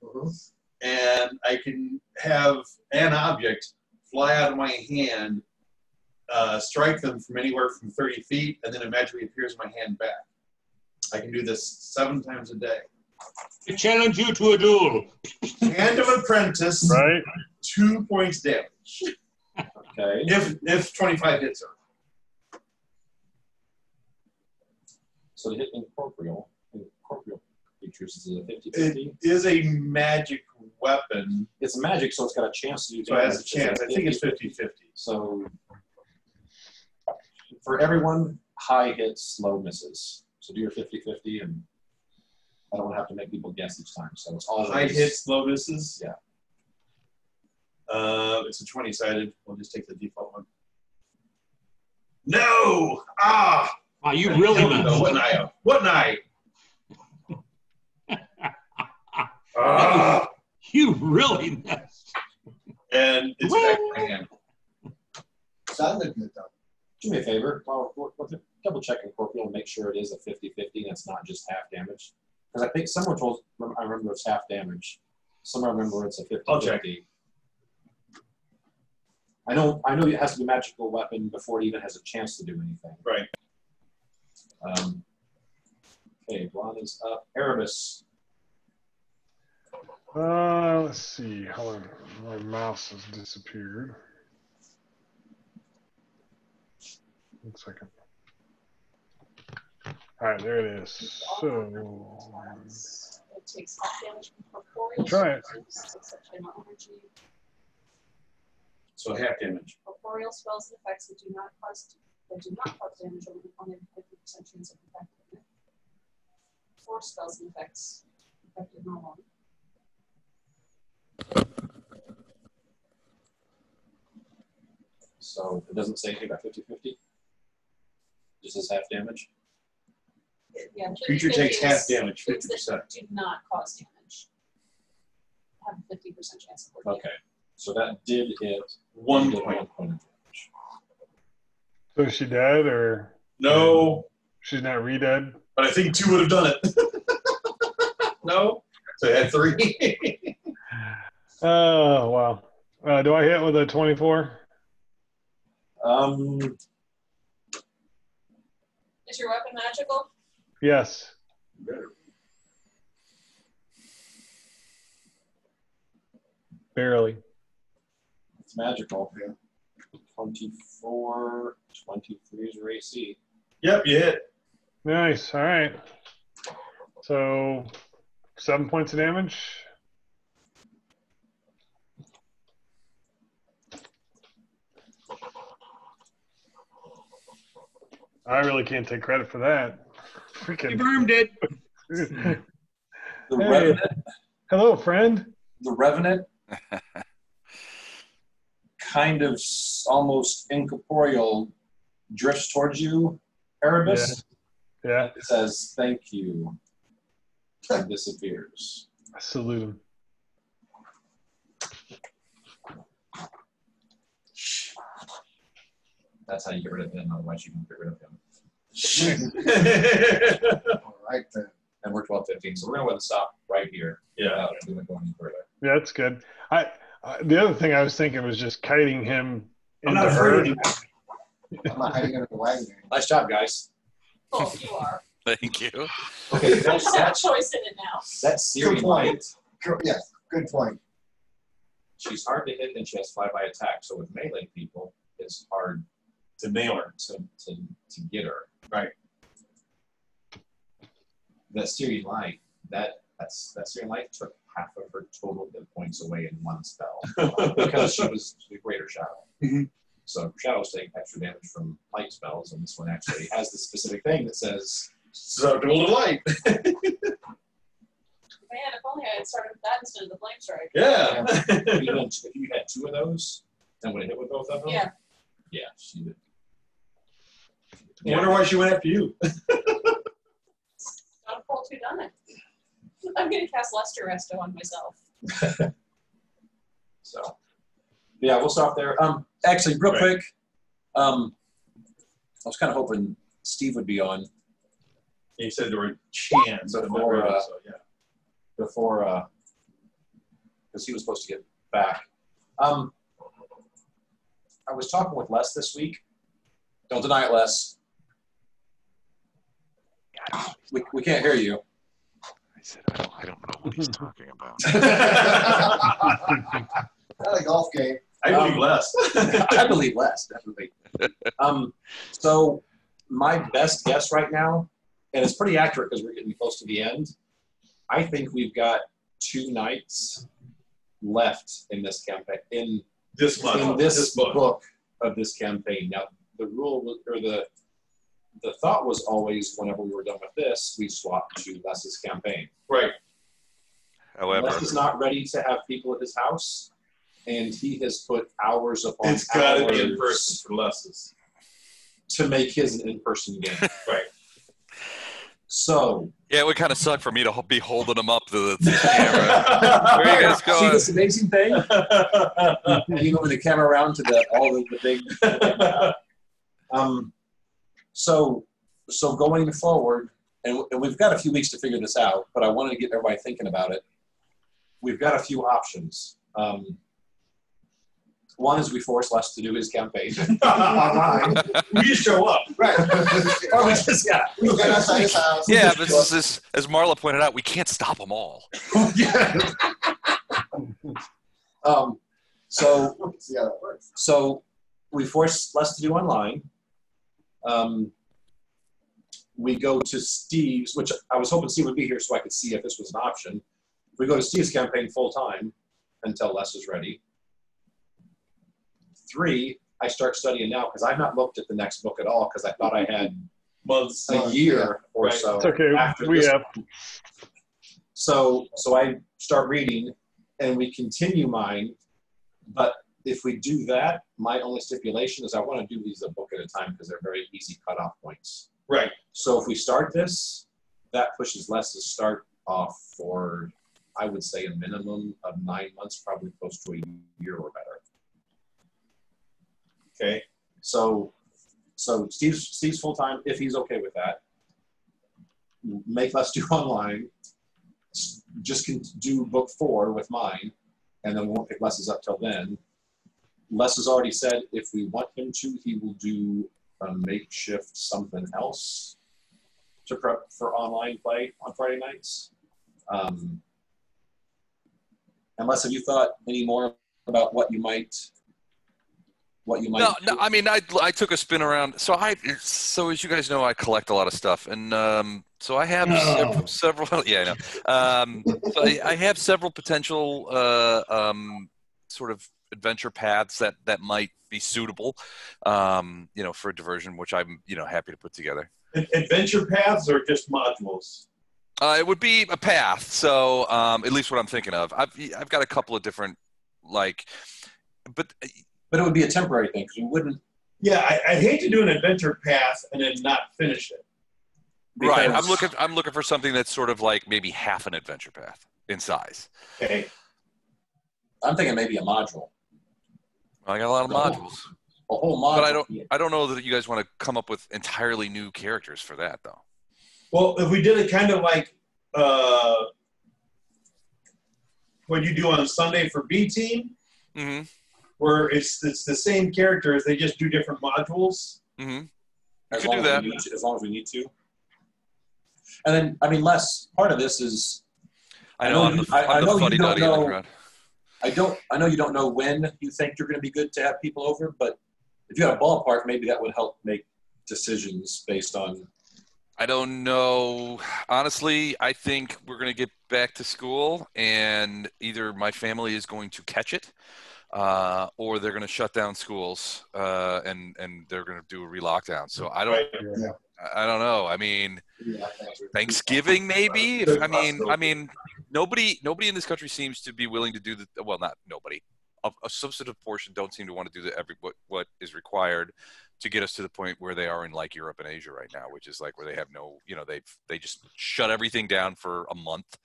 and I can have an object fly out of my hand, strike them from anywhere from 30 feet, and then it magically appears in my hand back. I can do this 7 times a day. I challenge you to a duel. Hand of Apprentice, Right? 2 points damage. Okay. If 25 hits her. So to hit incorporeal creatures is a 50-50. It is a magic weapon, It's magic, so it's got a chance to do so it has a damage. chance. I think it's 50-50. So for everyone, high hits, low misses. So do your 50-50, and I don't have to make people guess each time. So it's all High hits, low misses. Yeah. It's a 20-sided. We'll just take the default one. No! Ah! Wow, you really messed. What an eye! What an eye! Ah! You really messed. And it's back in my hand. Sounded good though. Do me a favor. Double check incorporeal and make sure it is a 50-50 and it's not just half damage. Because I think someone told, I remember it's half damage. Some remember it's a 50-50. I'll check. I know it has to be a magical weapon before it even has a chance to do anything. Right. Okay, Blonde is up. Erebus. Let's see. Hold on. My mouse has disappeared. 1 second. All right, there it is. So, It takes half damage from corporeal. Try it. Except energy. So half damage. Corporeal spells and effects that do not cause damage only have a 50% chance of infecting it. Force spells and effects affected normally. So it doesn't say anything about 50-50? Just says half damage? Yeah, Creature takes 50 half is damage, things 50%. that do not cause damage. Have a 50% chance of working. Okay. So that did hit 1 did point. 1 point of damage. so is she dead or No, she's not re-dead? but I think 2 would have done it. No? So I had 3. Oh, wow. Do I hit with a 24? Is your weapon magical? Yes. Barely. It's magical. 24, 23 is your AC. Yep, you hit. Nice. All right. So 7 points of damage. I really can't take credit for that. Freaking. Confirmed it. The Hey. Revenant. Hello, friend. The Revenant kind of almost incorporeal drifts towards you, Erebus. Yeah. It says, "Thank you," and disappears. I salute him. That's how you get rid of him. Otherwise, you can get rid of him. All right then. And we're 12:15, so we're going to let it stop right here. Yeah. Without going any further. Yeah, that's good. The other thing I was thinking was just kiting him I'm into not her. afraid of you. I'm not hiding under the wagon. Nice job, guys. Oh, you are. Thank you. Okay, You just have a choice in it now. that's Siri Good point. Light. Yes, good point. She's hard to hit, and she has fly-by attack. So with melee people, it's hard To nail her. to get her. Right. That Siri Light, that Siri Light took half of her total hit points away in one spell because she was the greater shadow. Mhm. So shadows take extra damage from light spells, and this one actually has this specific thing that says, So dual delight. Man, if only I had started with that instead of the flame strike. Yeah. if you had 2 of those, then would it hit with both of them? Yeah. Yeah, she did. I wonder why she went after you. Not a full 2 done it. I'm going to cast Lester Resto on myself. So, yeah, we'll stop there. Actually, real quick, I was kind of hoping Steve would be on. He said there were chance Before, so yeah. Before, because he was supposed to get back. I was talking with Les this week. Don't deny it, Les. We can't hear you. I said, I don't know what he's talking about. Not a golf game. I believe less. I believe Les, definitely. So my best guess right now, and it's pretty accurate because we're getting close to the end, I think we've got 2 nights left in this campaign. In this book of this campaign. Now, the rule or the thought was always, whenever we were done with this, we swapped to Les's campaign. Right. However, Les is not ready to have people at his house, and he has put hours upon It's got to be in hours person for Les's. to make his an in-person game. Right. So yeah, it would kind of suck for me to be holding him up to the camera. Where are you guys see going? this amazing thing? You moving the camera around to all the big. So going forward, and we've got a few weeks to figure this out, but I wanted to get everybody thinking about it. We've got a few options. One is we force Les to do his campaign online. We just show up. Right. Or we just, yeah. We got outside his house. Yeah, but this is, as Marla pointed out, we can't stop them all. Yeah. So See how that works. So we force Les to do online. We go to Steve's, which I was hoping Steve would be here so I could see if this was an option. We go to Steve's campaign full time until Les is ready. 3, I start studying now because I've not looked at the next book at all because I thought I had Months. a year or Right. so. It's okay. after We this. have. So I start reading and we continue mine. But if we do that, my only stipulation is I want to do these a book at a time because they're very easy cutoff points. Right. So if we start this, that pushes Les's start off for, I would say, a minimum of 9 months, probably close to a year or better. Okay. So Steve's full time if he's okay with that. Make Les do online. Just can do book 4 with mine, and then we won't pick Les's up till then. Les has already said if we want him to, he will do a makeshift something else to prep for online play on Friday nights. Unless, have you thought any more about what you might? No, I mean, I took a spin around. So as you guys know, I collect a lot of stuff, and so I have several. Yeah, I know. So I have several potential sort of adventure paths that might be suitable, for a diversion, which I'm happy to put together. Adventure paths or just modules? It would be a path. So at least what I'm thinking of. I've got a couple of different But it would be a temporary thing because we wouldn't. Yeah, I hate to do an adventure path and then not finish it. Right. I'm looking for something that's sort of like maybe half an adventure path in size. Okay. I'm thinking maybe a module. I got a lot of modules. A whole module. But I don't know that you guys want to come up with entirely new characters for that though. Well, if we did it kind of like what you do on Sunday for B Team, Mm-hmm. where it's the same characters, they just do different modules. Mm-hmm. As could long do as that. we need to, as long as we need to. And then, I mean, Les, part of this is. I know I'm the fuddy-duddy in the crowd. I know you don't know when you think you're going to be good to have people over, but if you had a ballpark, maybe that would help make decisions based on. I don't know. Honestly, I think we're going to get back to school, and either my family is going to catch it, or they're going to shut down schools, and they're going to do a re-lockdown. So I don't. Yeah. I don't know. I mean, Thanksgiving maybe. I mean, nobody in this country seems to be willing to do the. Well, not nobody. A substantive portion don't seem to want to do what is required to get us to the point where they are in like Europe and Asia right now, which is like where they have no, they just shut everything down for a month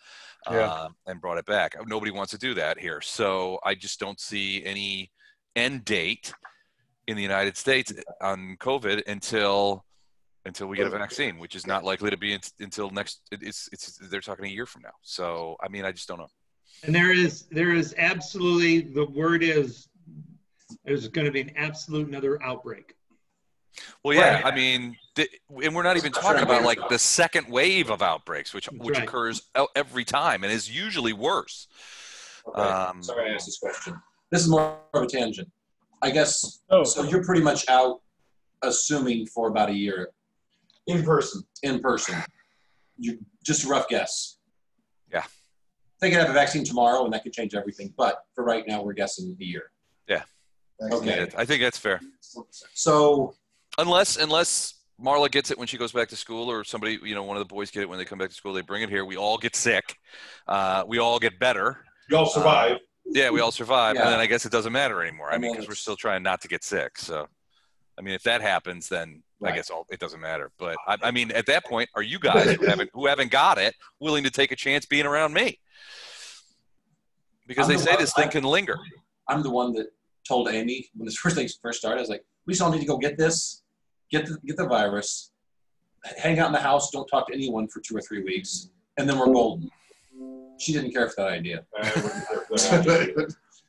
and brought it back. Nobody wants to do that here. So I just don't see any end date in the United States on COVID until we get a vaccine, which is not likely to be until next. They're talking a year from now. So I mean, I just don't know. And there is absolutely, the word is, there's going to be an absolute another outbreak. Well, yeah, I mean, and we're not even talking about like the second wave of outbreaks, which occurs every time and is usually worse. Okay. Sorry I asked this question. This is more of a tangent. I guess, so you're pretty much out, assuming for about a year. In person. Just a rough guess. Yeah. They could have a vaccine tomorrow, and that could change everything. But for right now, we're guessing a year. Yeah. Okay. I think that's fair. So unless Marla gets it when she goes back to school, or somebody, one of the boys get it when they come back to school, they bring it here. We all get sick. We all get better. We all survive. Yeah, we all survive, Yeah. and then I guess it doesn't matter anymore. I mean, because we're still trying not to get sick. So, I mean, if that happens, then I guess it doesn't matter. But I mean, at that point, are you guys who haven't got it willing to take a chance being around me? Because they say this thing can linger. I'm the one that told Amy when this first started. I was like, we just all need to go get this, get the virus, hang out in the house, don't talk to anyone for 2 or 3 weeks, and then we're golden. She didn't care for that idea.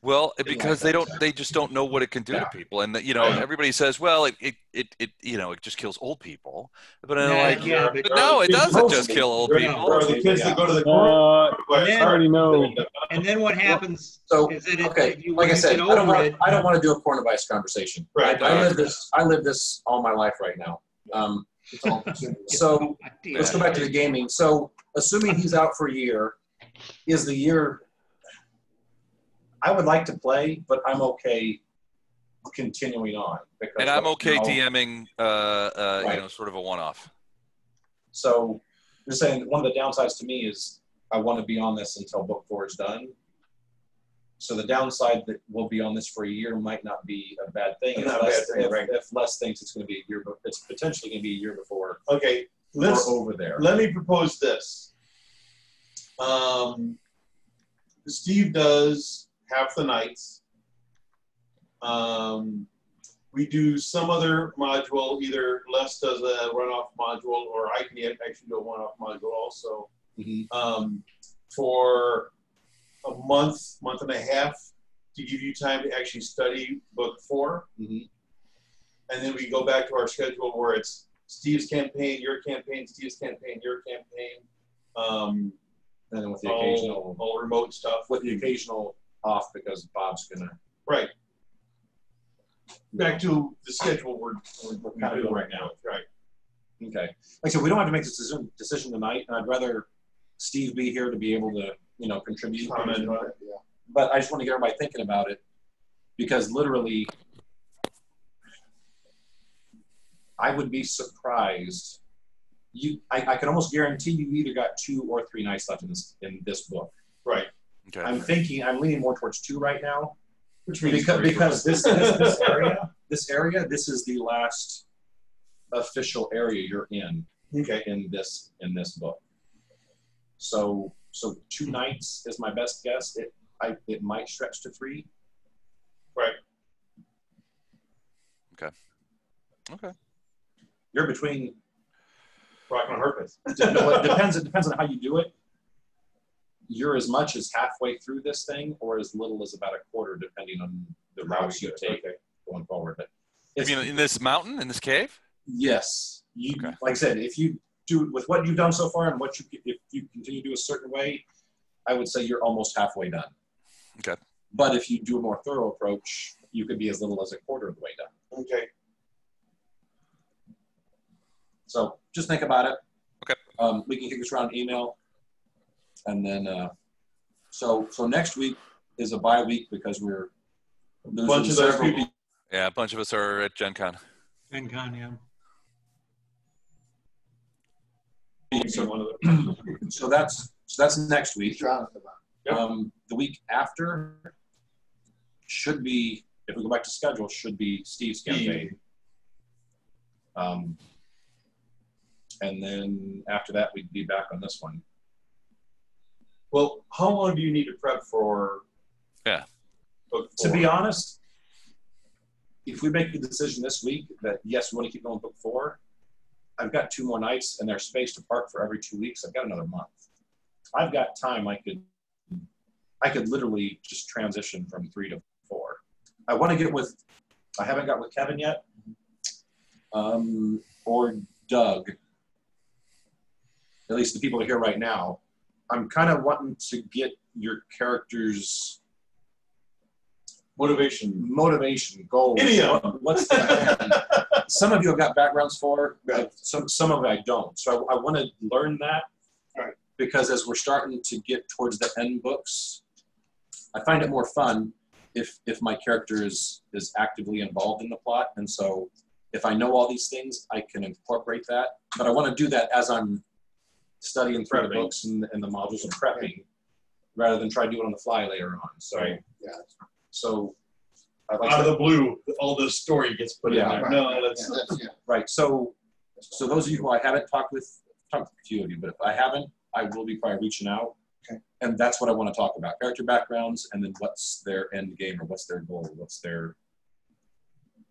Well, because they just don't know what it can do to people, and everybody says, well, it just kills old people, but but no, it doesn't just kill old people. Or the kids that go to the court. I already know. And then what happens So is that like I said, I don't want to do a corn device conversation. Right. I live this all my life right now. So let's go back to the gaming. So assuming he's out for a year, is the year? I would like to play, but I'm okay continuing on. And I'm okay DMing, sort of a one-off. So you're saying one of the downsides to me is I want to be on this until book 4 is done. So the downside that we'll be on this for a year might not be a bad thing. If Les thinks it's going to be a year, but it's potentially going to be a year before. Okay, we're over there. Let me propose this. Steve does half the nights. We do some other module. Either Les does a runoff module, or I can actually do a one-off module also. Mm-hmm. For a month and a half, to give you time to actually study book 4. Mm-hmm. And then we go back to our schedule where it's Steve's campaign, your campaign, Steve's campaign, your campaign. And then with the occasional all remote stuff. With the occasional off because Bob's gonna right. Back to the schedule we're kind of doing right now. Right. Okay. Like I said, we don't have to make this decision tonight, and I'd rather Steve be here to be able to, contribute. Comment on it. Yeah. But I just want to get everybody thinking about it, because literally, I would be surprised. I can almost guarantee you either got 2 or 3 nights left in this book. Right. Okay. I'm leaning more towards 2 right now. Which means because this area, this is the last official area you're in. Okay. In this book. So 2 nights is my best guess. It might stretch to 3. Right. Okay. You're between. Rock and a hard place. It depends on how you do it. You're as much as halfway through this thing, or as little as about a quarter, depending on the routes you take going forward. But in this mountain, in this cave? Yes. Like I said, if you do with what you've done so far, and if you continue to do a certain way, I would say you're almost halfway done. Okay. But if you do a more thorough approach, you could be as little as a quarter of the way done. Okay. So just think about it. Okay. We can kick this around email. And then, so next week is a bye week because we're losing bunch of those people. Yeah, a bunch of us are at Gen Con. Gen Con, yeah. So that's next week. Yep. The week after should be, if we go back to schedule, should be Steve's campaign. And then after that, we'd be back on this one. Well, how long do you need to prep for? Yeah. Book To 4? be honest, if we make the decision this week that yes, we want to keep going book 4, I've got 2 more nights and they're spaced apart for every 2 weeks. I've got another month. I've got time. I could literally just transition from 3 to 4. I want to get with. I haven't got with Kevin yet, or Doug. At least the people are here right now. I'm kind of wanting to get your characters' motivation, goals. Idiom. What's the some of you have got backgrounds for, some of it I don't. So I want to learn that, right? Because as we're starting to get towards the end books, I find it more fun if my character is actively involved in the plot, and so if I know all these things, I can incorporate that. But I want to do that as I'm studying through the books and the modules and prepping, rather than try to do it on the fly later on. So, yeah. So, like out of the blue, all the story gets put in there. Right. No, that's right. So those of you who I haven't talked with a few of you, but if I haven't, I will be probably reaching out. Okay. And that's what I want to talk about: character backgrounds, and then what's their end game, or what's their goal,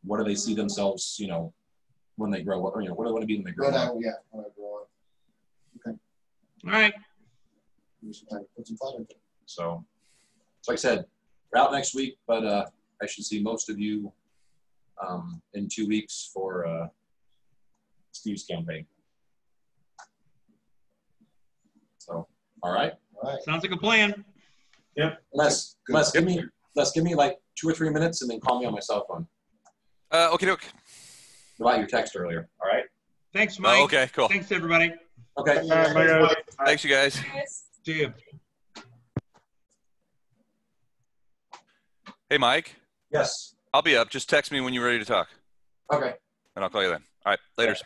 what do they see themselves, when they grow up, or what do they want to be when they grow up. When I grow up. Okay. All right. Put some thought into it. So like I said, we're out next week, but I should see most of you in 2 weeks for Steve's campaign. So, all right. All right. Sounds like a plan. Yep. Les, give me like 2 or 3 minutes, and then call me on my cell phone. Okay, doke. About your text earlier. All right. Thanks, Mike. Oh, okay, cool. Thanks, everybody. Okay. All right, bye, guys. Thanks, you guys. Guys. See you. Hey, Mike. Yes. I'll be up. Just text me when you're ready to talk, Okay. and I'll call you then. All right, later. Yeah.